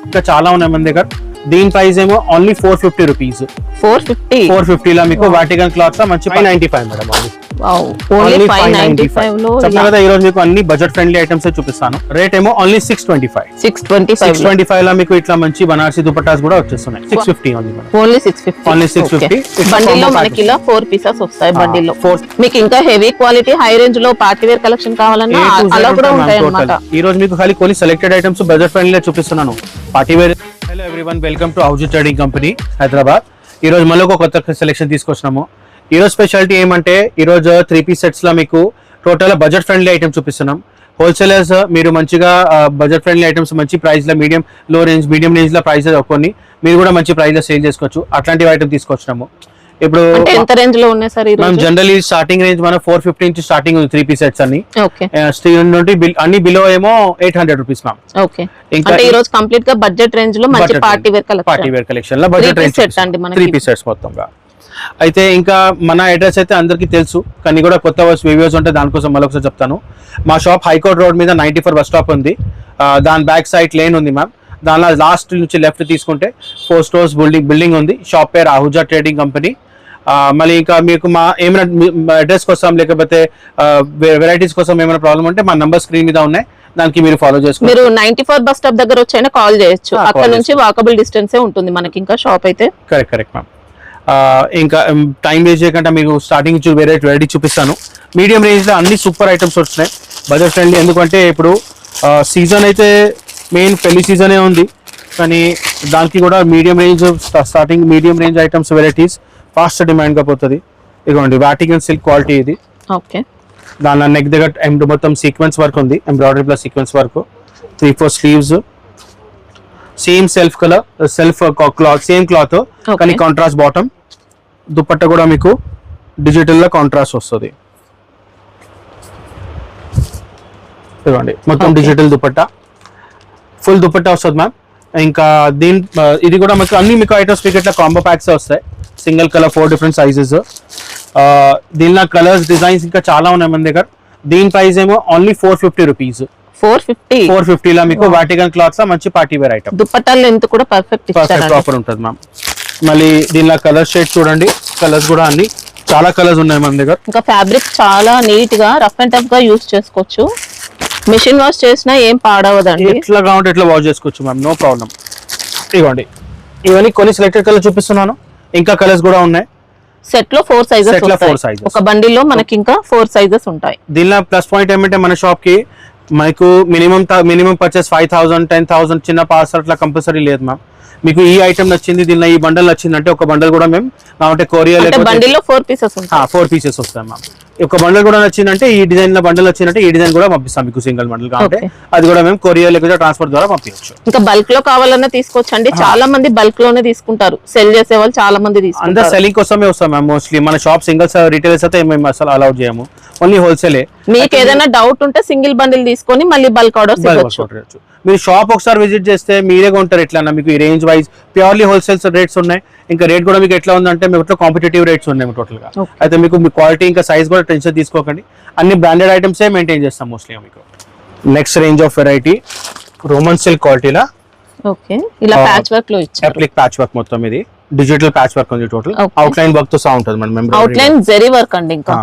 ఇంకా చాలా ఉన్నాయి మన దగ్గర. దీని ప్రైస్ ఏమో ఓన్లీ 450 రూపీస్. 450 లా మీకు వాటికన్ క్లాత్ లా మంచి 595 మేడం. ఓన్లీ 595 లో చెప్పగా ఈ రోజు మీకు అన్ని బడ్జెట్ ఫ్రెండ్లీ ఐటమ్స్ చూపిస్తాను. రేట్ ఏమో ఓన్లీ 625 లా మీకు ఇట్లా మంచి బనారసి దుపట్టాస్ కూడా వచ్చేస్తున్నాయి. 650 ఓన్లీ 650. బండిల్ లో మనకి ఇలా 4 పీసెస్ వస్తాయి. బండిల్ లో మీకు ఇంకా హెవీ క్వాలిటీ హై రేంజ్ లో పార్టీ వేర్ కలెక్షన్ కావాలన్నా అలా కూడా ఉంటాయి అన్నమాట. ఈ రోజు మీకు ఖాళీ కొన్ని సెలెక్టెడ్ ఐటమ్స్ బడ్జెట్ ఫ్రెండ్లీ చూపిస్తున్నాను. Party wear. Hello everyone, welcome to House Trading Company Hyderabad. ఈ రోజు మళ్ళీ ఒక కొత్త సెలెక్షన్ తీసుకొచ్చినాము. ఈ రోజు స్పెషాలిటీ ఏమంటే ఈ రోజు 3 పీస్ సెట్స్ లో మీకు టోటల్ బడ్జెట్ ఫ్రెండ్లీ ఐటమ్స్ చూపిస్తున్నాం. హోల్సేలర్స్ మీరు మంచిగా బడ్జెట్ ఫ్రెండ్లీ ఐటమ్స్ మంచి ప్రైస్ లో మీడియం రేంజ్ లో ప్రైస్ కొన్ని మీరు కూడా మంచి ప్రైస్ లో సేల్ చేసుకోవచ్చు. అట్లాంటి ఐటమ్ తీసుకొచ్చినాము. ఇప్పుడు ఎంత రేంజ్ లో ఉన్నాయి సార్? మనం జనరల్లీ స్టార్టింగ్ రేంజ్ మన 450 నుంచి స్టార్టింగ్ ఉంది 3 పీస్ సెట్స్ అన్ని. అన్ని బిలో ఏమో 800 రూపీస్ మ్యామ్. ఇంకా ఈ రోజు కంప్లీట్ గా బడ్జెట్ రేంజ్ లో మంచి పార్టీ వేర్ కలెక్షన్ లో బడ్జెట్ రేంజ్ సెట్స్ అండి మనకి 3 పీస్ సెట్స్ మొత్తంగా. అయితే ఇంకా మన అడ్రస్ అయితే అందరికీ తెలుసు, కానీ కూడా కొత్త వీడియోస్ ఉంటే దానికోసం మళ్ళీ ఒకసారి చెప్తాను. మా షాప్ హైకోర్ట్ రోడ్ మీద 94 బస్ స్టాప్ ఉంది. దాని బ్యాక్ సైడ్ లేన్ ఉంది మ్యామ్. దానిలో లాస్ట్ నుంచి లెఫ్ట్ తీసుకుంటే 4 స్టోర్స్ బిల్డింగ్ ఉంది. షాప్ పేరు ఆహుజా ట్రేడింగ్ కంపెనీ. మళ్ళీ ఇంకా మీకు మా ఏమైనా అడ్రస్ కోసం లేకపోతే వెరైటీస్ కోసం ఏమైనా ప్రాబ్లం ఉంటే మా నంబర్ స్క్రీన్ మీద ఉన్నాయి, దానికి మీరు ఫాలో చేసుకోండి. మీరు 94 బస్ స్టాప్ దగ్గర వచ్చైనా కాల్ చేయొచ్చు. అక్కడ నుంచి వాకబుల్ డిస్టెన్స్ ఉంటుంది మనకి. ఇంకా షాప్ అయితే కరెక్ట్ మ్యామ్. ఇంకా టైం వేస్ట్ చేయకుండా మీకు స్టార్టింగ్ నుంచి వెరైటీ చూపిస్తాను. మీడియం రేంజ్ లో అన్ని సూపర్ ఐటమ్స్ వస్తున్నాయి బడ్జెట్ ఫ్రెండ్లీ. ఎందుకంటే ఇప్పుడు సీజన్ అయితే మెయిన్ పెళ్లి సీజనే ఉంది, కానీ దానికి కూడా medium range items varieties fast demand గా పోతుంది. ఇదిగోండి వాటికన్ సిల్క్ క్వాలిటీ ఇది. దాని నెక్ దగ్గర మొత్తం సీక్వెన్స్ వర్క్ ఉంది, embroidery plus sequence work. 3-4 sleeves, same cloth same cloth కానీ కాంట్రాస్ట్ బాటమ్. దుపట్టా కూడా మీకు డిజిటల్ లో కాంట్రాస్ట్ వస్తుంది. ఇదిగోండి మొత్తం డిజిటల్ దుపట్టా, ఫుల్ దుపట్టా వస్తుంది మ్యామ్. ఇంకా ఇది కూడా మీకు ఐటమ్స్ మీకు ఇట్లా కాంబో ప్యాక్స్ వస్తాయి. Single colour 4 different sizes. దీనిలో కలర్స్ డిజైన్స్ ఇంకా చాలా ఉన్నాయి మన దగ్గర. దీని ప్రైస్ ఏమో ఓన్లీ 450 రూపీస్. 450 లా మీకు వాటికన్ క్లాత్ లా మంచి party wear item. Dupatta length కూడా పర్ఫెక్ట్ ప్రాపర్ ఉంటుంది మ్యామ్. మళ్ళీ దీనిలో కలర్ షేడ్ చూడండి, కలర్స్ కూడా అన్ని చాలా కలర్స్ ఉన్నాయి మన దగ్గర. ఇంకా ఫ్యాబ్రిక్ చాలా నీట్ గా రఫ్ అండ్ టఫ్ గా యూస్ చేసుకోవచ్చు. మెషిన్ వాష్ చేసినా ఏం పాడవదండి. ఎట్లా కావాలంటే ఎట్లా వాష్ చేసుకోవచ్చు మ్యామ్, నో ప్రాబ్లం. ఇవ్వండి ఇవన్నీ కొన్ని సెలెక్టెడ్ కలర్ చూపిస్తున్నాను, ఇంకా కలర్స్ కూడా ఉన్నాయి. సెట్ లో 4 సైజెస్. ఒక బండిల్ లో మనకి ఇంకా 4 సైజెస్ ఉంటాయి. దీనిలో ప్లస్ పాయింట్ ఏమంటే మన షాప్ కి మీకు మినిమం పర్చేస్ 5000 10,000 చిన్న పార్సల్ అట్లా కంపల్సరీ లేదు మ్యామ్. మీకు ఈ ఐటమ్ నచ్చింది, దీనిలో ఈ బండల్ నచ్చిందంటే ఒక బండల్ కూడా మేము అంటే కొరియర్ బండిల్లో 4 పీసెస్ వస్తాయి మ్యామ్. ఒక బండల్ కూడా నచ్చిందంటే ఈ డిజైన్ లో బండల్ వచ్చిందంటే ఈ డిజైన్ కూడా పంపిస్తాం మీకు. సింగిల్ బండల్ కాబట్టి అది కూడా మేము కొరియర్ లేకపోతే ట్రాన్స్ఫర్ ద్వారా పంపించచ్చు. ఇంకా బల్క్ లో కావాలన్నా తీసుకోవచ్చు అండి. చాలా మంది బల్క్ లోనే తీసుకుంటారు, సెల్ చేసే వాళ్ళు చాలా మంది తీసుకుంటారు. అందరూ సెల్లింగ్ కోసమే వస్తాం మ్యామ్ మోస్ట్లీ. మన షాప్ సింగిల్స్ రీటైలర్స్ అయితే మేము అసలు అలౌ చేయము, ఓన్లీ హోల్సేలే. మీకు ఏదైనా డౌట్ ఉంటే సింగిల్ బండిల్ తీసుకొని మళ్ళీ బల్క్ ఆర్డర్స్ ఇవ్వచ్చు. మీరు షాప్ ఒకసారి విజిట్ చేస్తే మీరే కొంటారు. ఎట్లా మీకు ఈ range wise purely wholesales rates ఉన్నాయి. ఇంకా రేట్ కూడా మీకు ఎట్లా ఉందంటే మీకు కాంపిటేటివ్ రేట్స్ ఉన్నాయి టోటల్ గా. అయితే మీకు మీ క్వాలిటీ ఇంకా సైజ్ కూడా టెన్షన్ తీసుకోకండి, అన్ని బ్రాండెడ్ ఐటమ్స్ మెయింటైన్ చేస్తాం మోస్ట్లీ మీకు. Next range of variety Roman silk క్వాలిటీలా ఇలా ప్యాచ్ వర్క్ లో ఇచ్చారు. అప్లిక్ ప్యాచ్ వర్క్ మొత్తం ఇది డిజిటల్ ప్యాచ్ వర్క్ ఉంది. టోటల్ అవుట్ లైన్ వర్క్ తో సా ఉంటుంది మన అవుట్ లైన్ జరీ వర్క్ అండి. ఇంకా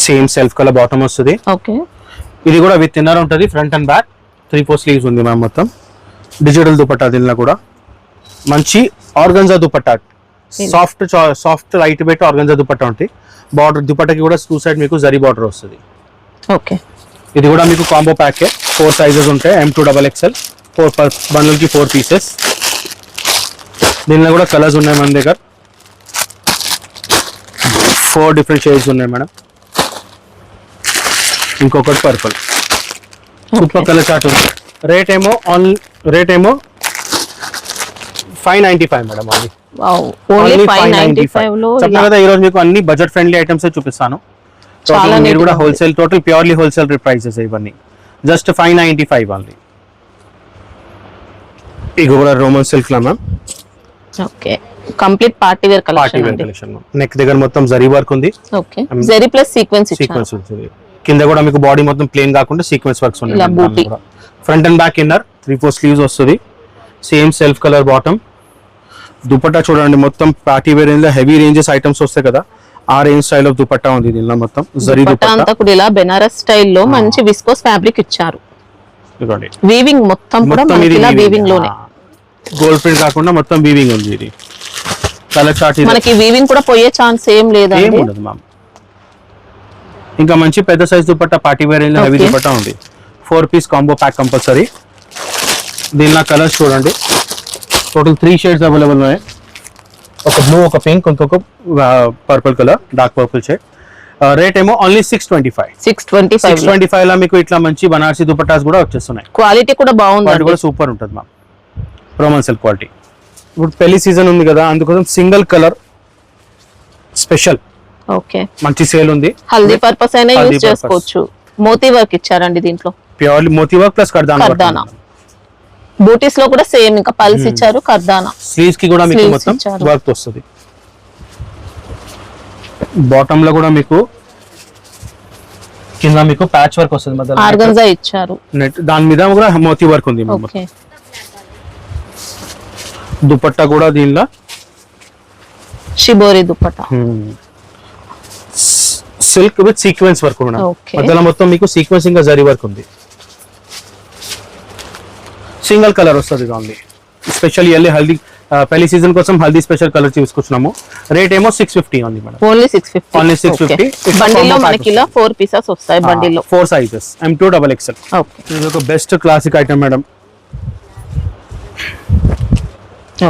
సేమ్ సెల్ఫ్ కలర్ బాటమ్ వస్తుంది. ఇది కూడా విత్ ఇన్నర్ ఉంటుంది, ఫ్రంట్ అండ్ బ్యాక్ 3-4 స్లీవ్స్ ఉంది మ్యామ్. మొత్తం డిజిటల్ దుపట్టా. దీనిలో కూడా మంచి organza dupatta, soft light weight organza dupatta ఉంటుంది. బార్డర్ దుపట్టాకి కూడా 2 సైడ్ మీకు జరీ బార్డర్ వస్తుంది. ఇది కూడా మీకు కాంబో ప్యాక్ 4 సైజెస్ ఉంటాయి, M2XXL. 4 బండిల్ కి 4 పీసెస్. దీనిలో కూడా కలర్స్ ఉన్నాయి మన దగ్గర. 4 డిఫరెంట్ షేడ్స్ ఉన్నాయి మేడం. ఇంకొకటి పర్పుల్, సూపర్ కలర్ చార్ట్ ఉంది. రేట్ ఏమో 595 మేడం. ఓన్లీ 595 లో. చెప్పిన కదా ఈ రోజు మీకు అన్ని బడ్జెట్ ఫ్రెండ్లీ ఐటమ్స్ చూపిస్తాను. మీరు కూడా wholesale total purely wholesale prices ఇవన్నీ జస్ట్ 595 ఓన్లీ. ఇది కూడా రోమన్ సిల్క్ లా ma'am. Complete party wear collection. Neck దగ్గర మొత్తం జరీ వర్క్ ఉంది, జరీ ప్లస్ సీక్వెన్స్ ఉంటుంది. కింద కూడా మీకు బాడీ మొత్తం ప్లేన్ కాకుండా సీక్వెన్స్ వర్క్స్ ఉన్నాయి. Front and back inner 3/4 sleeves వస్తుంది, same self colour bottom. Dupatta చూడండి మొత్తం పార్టీ వేర్ రేంజ్ లో హెవీ రేంజెస్ ఐటమ్స్ వస్తాయి కదా, ఆ రేంజ్ స్టైల్ ఆఫ్ దుపట్టా ఉంది దీనిలో. మొత్తం జరీ దుపట్టా అంతా కూడా ఇలా బెనారస్ స్టైల్లో మంచి విస్కోస్ ఫ్యాబ్రిక్ ఇచ్చారు. వీవింగ్ మొత్తం కూడా మనకి ఇలా వీవింగ్ లోనే, గోల్డ్ ప్రింట్ కాకుండా మొత్తం వీవింగ్ ఉంది. ఇది కలర్ చార్ట్, మనకి వీవింగ్ కూడా పోయే ఛాన్స్ ఏం లేదండి. ఉండదు మ్యామ్. ఇంకా మంచి పెద్ద size dupatta party wear range లో హెవీ దుపట్టా ఉంది. 4 పీస్ కాంబో ప్యాక్ కంపల్సరీ. దీనిలో కలర్స్ చూడండి, టోటల్ 3 షేడ్స్ అవైలబుల్ ఉన్నాయి. ఒక బ్లూ, ఒక పింక్, ఇంకొక purple colour, dark purple shade. Rate ఏమో ఓన్లీ 625. 625 లో మీకు ఇట్లా మంచి బనారసి దుపట్టాస్ కూడా వచ్చేస్తున్నాయి. క్వాలిటీ కూడా బాగుంది, కూడా సూపర్ ఉంటుంది మ్యామ్, రోమన్ సిల్క్ క్వాలిటీ. ఇప్పుడు పెళ్లి సీజన్ ఉంది కదా, అందుకోసం సింగిల్ కలర్ స్పెషల్ ఓకే మంచి సేల్ ఉంది. హల్దీ పర్పస్ అయినా యూజ్ చేసుకోవచ్చు. మోతీ వర్క్ ఇచ్చారండి దీంట్లో, ప్యూర్లీ మోతీ వర్క్ ప్లస్ కర్దానా. బూటీస్ లో కూడా సేమ్ ఇంకా పల్స్ ఇచ్చారు, కర్దానా. స్లీవ్స్ కి కూడా మీకు మొత్తం వర్క్ వస్తుంది. బాటమ్ లో కూడా మీకు కింద మీకు ప్యాచ్ వర్క్ వస్తుంది, మధ్యలో ఆర్గన్జా ఇచ్చారు. నెట్ దాని మీద కూడా మోతీ వర్క్ ఉంది. ఓకే, దుపట్టా కూడా దీనిలో shibori dupatta, silk with sequence work కూడా. Okay. మధ్యలో మొత్తం మీకు సీక్వెన్స్ ఇంకా జరీ వర్క్ ఉంది. సింగిల్ కలర్ వస్తుంది ఓన్లీ. స్పెషల్ ఇయర్లీ హల్దీ పెళ్లి సీజన్ కోసం హల్దీ స్పెషల్ కలర్ తీసుకొచ్చినాము. రేట్ ఏమో 650 ఉంది మేడం, ఓన్లీ 650. ఓన్లీ 650. బండిల్లో మనకి ఇలా 4 పీసెస్ వస్తాయి. బండిల్లో 4 సైజెస్, M2 XXL. ఓకే, ఇది ఒక best classic item madam.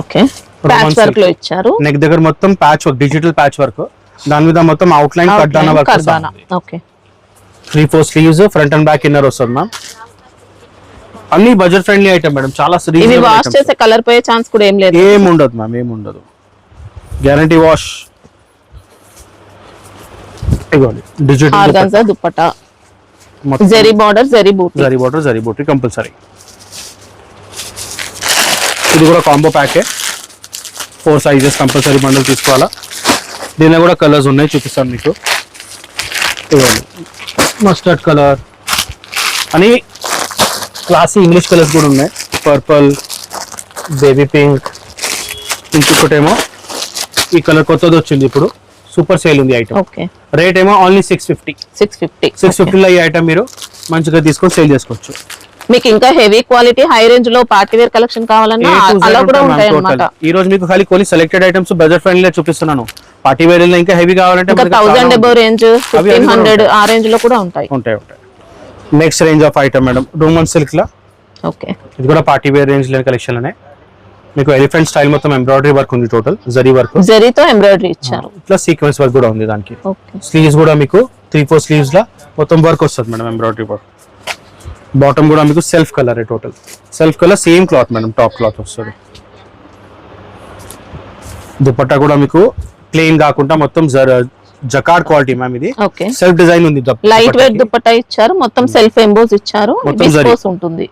Okay, patch work లో ఇచ్చారు. నెక్ దగ్గర మొత్తం patch work, digital patch work, దాని మీద మొత్తం అవుట్ లైన్ కర్దానా work. Okay, 3/4 sleeves, front and back inner వస్తుంది మ్యామ్. అన్ని బడ్జెట్ ఫ్రెండ్లీ ఐటమ్ మేడం, చాలా ఇవి వాష్ చేసే కలర్ పోయే ఛాన్స్ కూడా ఏం లేదు. ఏం ఉండదు మ్యామ్, ఏం ఉండదు, guarantee wash. Digital organza dupatta, zari border, zari బూటీ, జరీ బార్డర్, జరీ బూటీ కంపల్సరీ. ఇది కూడా కాంబో ప్యాకే, 4 సైజెస్ కంపల్సరీ బండల్ తీసుకోవాలా. దీనిలో కూడా కలర్స్ ఉన్నాయి, చూపిస్తాను మీకు. మస్టర్డ్ కలర్ అని క్లాసీ ఇంగ్లీష్ కలర్స్ కూడా ఉన్నాయి. పర్పుల్, బేబీ పింక్, ఇంకొకటేమో ఈ కలర్ కొత్తది వచ్చింది ఇప్పుడు, సూపర్ సేల్ ఉంది ఐటమ్. ఓకే, రేట్ ఏమో ఓన్లీ 650. 650 లో ఈ ఐటమ్ మీరు మంచిగా తీసుకొని సేల్ చేసుకోవచ్చు. మీకు ఇంకా హెవీ క్వాలిటీ హై రేంజ్ లో పార్టీ వేర్ కలెక్షన్ కావాలన్నా అలా కూడా ఉంటాయి అన్నమాట. ఈ రోజు మీకు ఖాళీ కొన్ని సెలెక్టెడ్ ఐటమ్స్ బడ్జెట్ ఫ్రెండ్లీ చూపిస్తున్నాను. పార్టీ వేర్ లో ఇంకా హెవీ కావాలంటే 1000 అబౌవ్ రేంజ్, 1500 ఆ రేంజ్ లో కూడా ఉంటాయి. Next range of item madam, Roman silk law. Okay, ఇది కూడా పార్టీ వేర్ రేంజ్ లో కలెక్షన్ అనే. మీకు ఎలిఫెంట్ స్టైల్ మొత్తం ఎంబ్రాయిడరీ వర్క్ ఉంది, టోటల్ జరీ వర్క్, జరీతో ఎంబ్రాయిడరీ ఇచ్చారు. ప్లస్ సీక్వెన్స్ వర్క్ కూడా ఉంది దానికి. ఓకే, స్లీవ్స్ కూడా మీకు 3/4 స్లీవ్స్ లా మొత్తం వర్క్ వస్తుంది మేడం, ఎంబ్రాయిడరీ వర్క్. బాటమ్ కూడా మీకు self colour, total self colour, same cloth madam, top cloth వస్తుంది. దుపట్టా కూడా మీకు ప్లెయిన్ కాకుండా మొత్తం జకార్డ్ క్వాలిటీ మ్యామ్. ఇది ఓకే, సెల్ఫ్ డిజైన్ ఉంది, లైట్ వెయిట్ దుపట్టా ఇచ్చారు, మొత్తం సెల్ఫ్ ఎంబోస్ ఇచ్చారు, విస్కోస్ ఉంటుంది.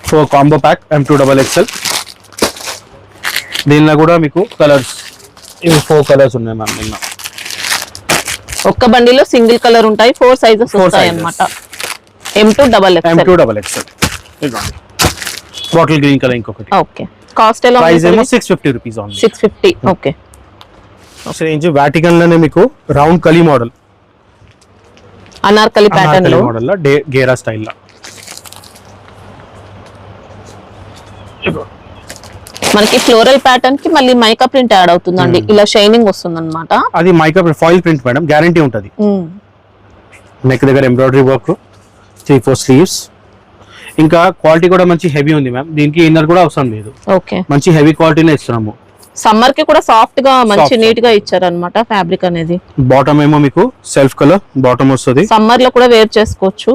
So combo pack M2 XXL. దీనిలో కూడా మీకు కలర్స్, ఇవి 4 కలర్స్ ఉన్నాయి మ్యామ్. దీనిలో ఒక్క బండిలో సింగిల్ కలర్ ఉంటాయి, 4 సైజెస్ వస్తాయి అన్నమాట. M2 XXL. Bottle green colour ఇంకొకటి. ఓకే, కాస్ట్ ఎలా ప్రైస్ ఏమో 650 rupees only. 650. Okay, range Vatican లోనే మీకు రౌండ్ కలీ మోడల్, అనార్కలి ప్యాటర్న్ లో మోడల్ లో గేరా స్టైల్ లో మనకి ఫ్లోరల్ ప్యాటర్న్ కి మళ్ళీ మైకా ప్రింట్ యాడ్ అవుతుందండి. ఇలా షైనింగ్ వస్తుంది అన్నమాట. అది mica foil print madam, guarantee ఉంటది. నెక్ దగ్గర ఎంబ్రాయిడరీ వర్క్, 3/4 స్లీవ్స్. ఇంకా క్వాలిటీ కూడా మంచి హెవీ ఉంది మ్యామ్. దీనికి ఇన్నర్ కూడా అవసరం లేదు. ఓకే, మంచి హెవీ క్వాలిటీనే ఇస్తున్నాము. సమ్మర్ కి కూడా సాఫ్ట్ గా మంచి నీట్ గా ఇచ్చారు అన్నమాట ఫ్యాబ్రిక్ అనేది. బాటమ్ ఏమో మీకు సెల్ఫ్ కలర్ బాటమ్ వస్తుంది, సమ్మర్ లో కూడా వేర్ చేసుకోవచ్చు.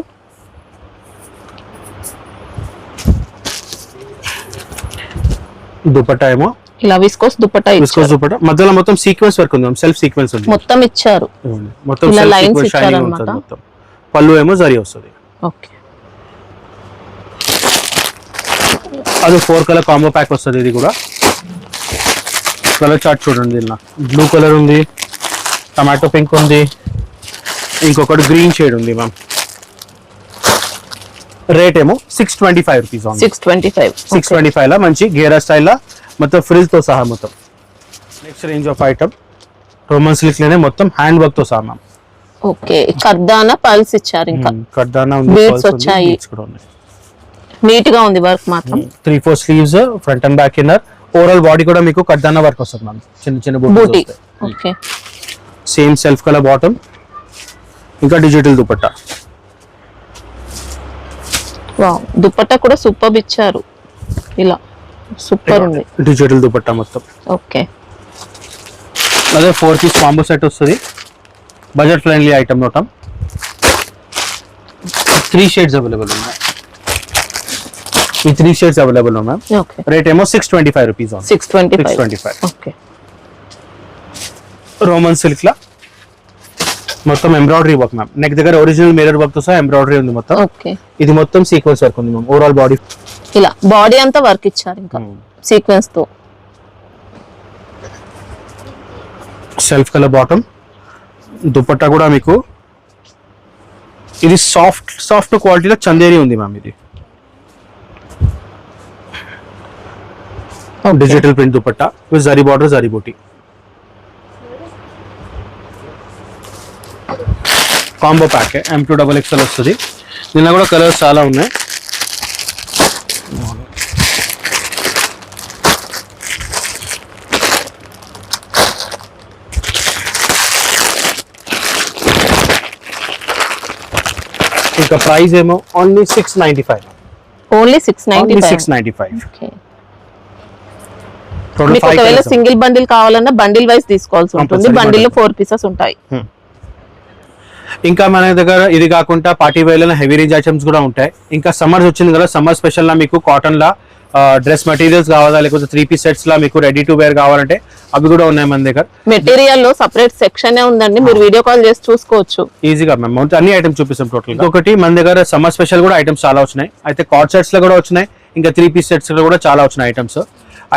దుపట్టా ఏమో ఇలా విస్కోస్ దుపట్టా విస్కోస్ దుపట్టా, మధ్యలో మొత్తం సీక్వెన్స్ వర్క్ ఉంది, సెల్ఫ్ సీక్వెన్స్ ఉంది, మొత్తం ఇచ్చారు. మొత్తం లైన్స్ ఇచ్చారు అన్నమాట. మొత్తం పళ్ళు ఏమో జరీ వస్తుంది. ఓకే, అది 4 కలర్ కాంబో ప్యాక్ వస్తుంది. ఇది కూడా కలర్ చార్ట్ చూడండి, దీనిలో బ్లూ కలర్ ఉంది, టమాటో పింక్ ఉంది, ఇంకొకటి గ్రీన్ షేడ్ ఉంది మ్యామ్. రేట్ ఏమో 625 రూపీస్. 625. 625 లా మంచి గేరా స్టైల్ లా మొత్తం ఫ్రిల్ తో సహా మొత్తం. Next range of item Roman silk లోనే మొత్తం హ్యాండ్ వర్క్ తో సహా మ్యామ్. ఓకే, కర్దానా పల్స్ ఇచ్చారు, ఇంకా కర్దానా ఉంది, బీడ్స్ వచ్చాయి, నీట్ గా ఉంది వర్క్ మాత్రం. 3-4 sleeves front and back inner, overall body కూడా మీకు కర్దానా వర్క్ వస్తుంది మ్యామ్. చిన్న చిన్న బూటీ. Okay, same self colour bottom, ఇంకా డిజిటల్ దుపట్టా. వావ్, దుపట్టా కూడా సూపర్ ఇచ్చారు, ఇలా సూపర్ ఉంది డిజిటల్ దుపట్టా మొత్తం. ఓకే, అదే 4 పీస్ కాంబో సెట్ వస్తుంది, బడ్జెట్ ఫ్రెండ్లీ ఐటమ్ నోటం. 3 షేడ్స్ అవైలబుల్ ఉన్నాయి. ఈ 3 షేడ్స్ అవైలబుల్ ఉన్నాయి. ఓకే, రేట్ ఏమో 625 రూపీస్. 625. ఓకే, రోమన్ సిల్క్ లా మొత్తం ఎంబ్రాయిడరీ వర్క్ మ్యామ్. నెక్ దగ్గర ఒరిజినల్ మిర్రర్ వర్క్ తో సహా ఎంబ్రాయిడరీ ఉంది మొత్తం. ఓకే, ఇది మొత్తం సీక్వెన్స్ వర్క్ ఉంది మ్యామ్. ఓవరాల్ బాడీ ఇలా బాడీ అంతా వర్క్ ఇచ్చారు, ఇంకా సీక్వెన్స్ తో. సెల్ఫ్ కలర్ బాటమ్, దుపట్టా కూడా మీకు ఇది సాఫ్ట్ క్వాలిటీలో చందేరి ఉంది మ్యామ్. ఇది digital print dupatta with zari border, zari buti. Combo pack M2XXL వస్తుంది. దీనిలో కూడా కలర్స్ చాలా ఉన్నాయి. ఇంకా ప్రైస్ ఏమో ఓన్లీ 695. ఓన్లీ 695. ఓకే, మీకు ఒకవేళ సింగిల్ బండిల్ కావాలన్నా బండిల్ వైస్ తీసుకోవాల్సి ఉంటుంది. బండిల్ లో 4 పీసెస్ ఉంటాయి. ఇంకా మన దగ్గర ఇది కాకుండా పార్టీ వేర్ లో హెవీ రేంజ్ ఐటమ్స్ కూడా ఉంటాయి. ఇంకా సమ్మర్స్ వచ్చింది కదా, సమ్మర్ స్పెషల్ లా మీకు కాటన్ లా డ్రెస్ మెటీరియల్స్ కావాలా, లేకపోతే 3 పీస్ సెట్స్ లా మీకు రెడీ టు వేర్ కావాలంటే అవి కూడా ఉన్నాయి మన దగ్గర. మెటీరియల్ లో సెపరేట్ సెక్షన్ ఉందండి, మీరు వీడియో కాల్ చేసి చూసుకోవచ్చు ఈజీగా. మేము అన్ని ఐటమ్స్ చూపిస్తాం టోటల్. ఇంకొకటి మన దగ్గర సమ్మర్ స్పెషల్ కూడా ఐటమ్స్ చాలా వచ్చినాయి. అయితే కార్డ్ సెట్స్ లో కూడా వచ్చినాయి, ఇంకా 3 పీస్ సెట్స్ లో కూడా చాలా వచ్చినాయి ఐటమ్స్.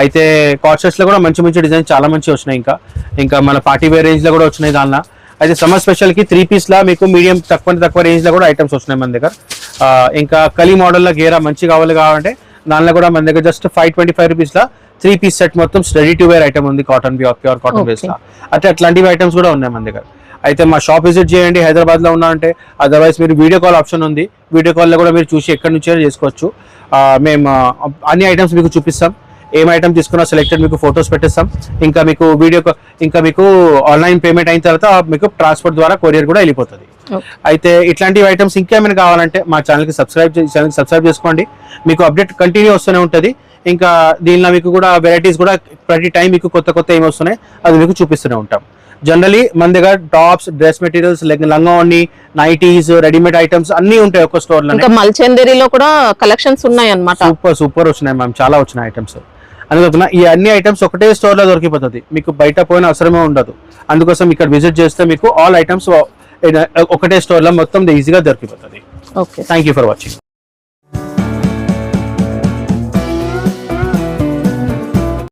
అయితే కార్డ్ సెట్స్ లో కూడా మంచి మంచి డిజైన్ చాలా మంచి వచ్చినాయి. ఇంకా మన పార్టీ వేర్ రేంజ్ లో కూడా వచ్చినాయి దానిలో. అయితే సమ్మర్ స్పెషల్ కి 3 పీస్ లా మీకు మీడియం తక్కువ రేంజ్ లో కూడా ఐటమ్స్ వచ్చినాయి మన దగ్గర. ఇంకా కలీ మోడల్ లో గేరా మంచి కావాలంటే దానిలో కూడా మన దగ్గర జస్ట్ 525 రూపీస్ లా 3 పీస్ సెట్ మొత్తం రెడీ టు వేర్ ఐటమ్ ఉంది, కాటన్ ప్యూర్ కాటన్ బేస్ లా. అయితే అట్లాంటివి ఐటమ్స్ కూడా ఉన్నాయి మన దగ్గర. అయితే మా షాప్ విజిట్ చేయండి హైదరాబాద్ లో ఉన్నా అంటే. అదర్వైజ్ మీరు వీడియో కాల్ ఆప్షన్ ఉంది, వీడియో కాల్ లో కూడా మీరు చూసి ఎక్కడి నుంచి చేసుకోవచ్చు. మేము అన్ని ఐటమ్స్ మీకు చూపిస్తాం. ఏం ఐటమ్ తీసుకున్నా సెలెక్టెడ్ మీకు ఫొటోస్ పెట్టేస్తాం. ఇంకా మీకు ఆన్లైన్ పేమెంట్ అయిన తర్వాత మీకు ట్రాన్స్పోర్ట్ ద్వారా కొరియర్ కూడా వెళ్ళిపోతుంది. అయితే ఇట్లాంటి ఐటమ్స్ ఇంకేమైనా కావాలంటే మా ఛానల్కి సబ్స్క్రైబ్ చేసుకోండి. మీకు అప్డేట్ కంటిన్యూ వస్తూనే ఉంటుంది. ఇంకా దీనిలో మీకు కూడా వెరైటీస్ కూడా ప్రతి టైం మీకు కొత్త ఏమి వస్తున్నాయి అది మీకు చూపిస్తూనే ఉంటాం. జనరలీ మన దగ్గర టాప్స్, డ్రెస్ మెటీరియల్స్, లంగావోణి, నైటీస్, రెడీమేడ్ ఐటమ్స్ అన్ని ఉంటాయి ఒక స్టోర్ లో. ఇంకా మల్చందేరిలో కూడా కలెక్షన్స్ ఉన్నాయి అన్నమాట. సూపర్ వచ్చినాయి మ్యామ్, చాలా వచ్చినాయి ఐటమ్స్. అందుకోసం ఈ అన్ని ఐటమ్స్ ఒకటే స్టోర్ లో దొరికిపోతుంది, మీకు బయట పోయిన అవసరమే ఉండదు. అందుకోసం ఇక్కడ విజిట్ చేస్తే మీకు ఆల్ ఐటమ్స్ ఒకటే స్టోర్ లో మొత్తం ఈజీగా దొరికిపోతుంది. Okay, thank you for watching.